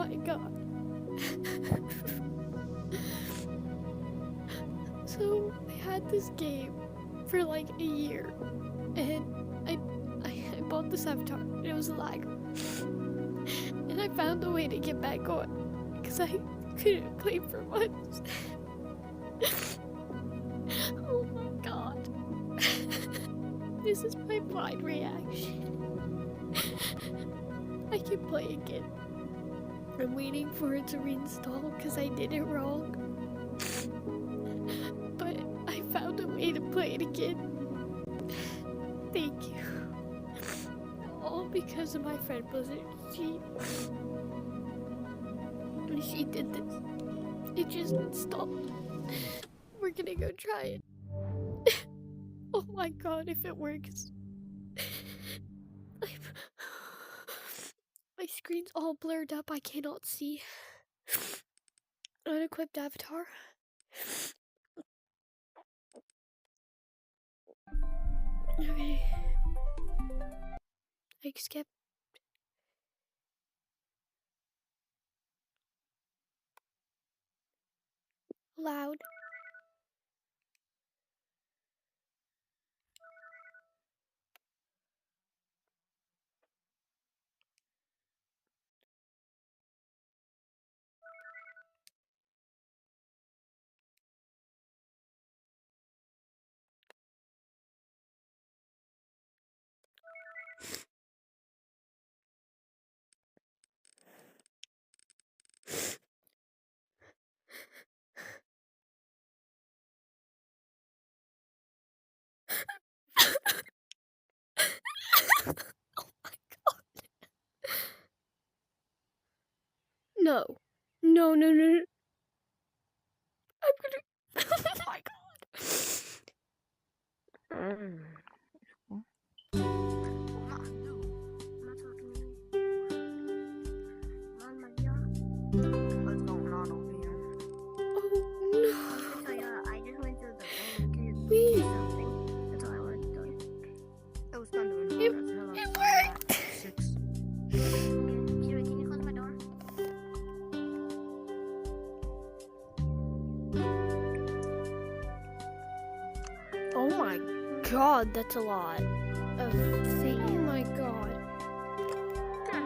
my god. So I had this game for like a year, and I bought this avatar, and it was a lag. And I found a way to get back on, because I couldn't play for months. Oh my god. This is my blind reaction. I can play again. I'm waiting for it to reinstall because I did it wrong. But I found a way to play it again. Thank you. All because of my friend Blizzard. She did this. It just installed. We're gonna go try it. Oh my god, if it works. My screen's all blurred up, I cannot see. Unequipped avatar. Okay. I skipped. Loud. Oh my god. No. No, no, no, no. I'm gonna. Oh my god. What's going on over here? Oh no. I just went to the room to Wait. do something. That's all I wanted to do. It was fun doing It worked. 6. Kira, can you close my door? Oh my god, that's a lot of things.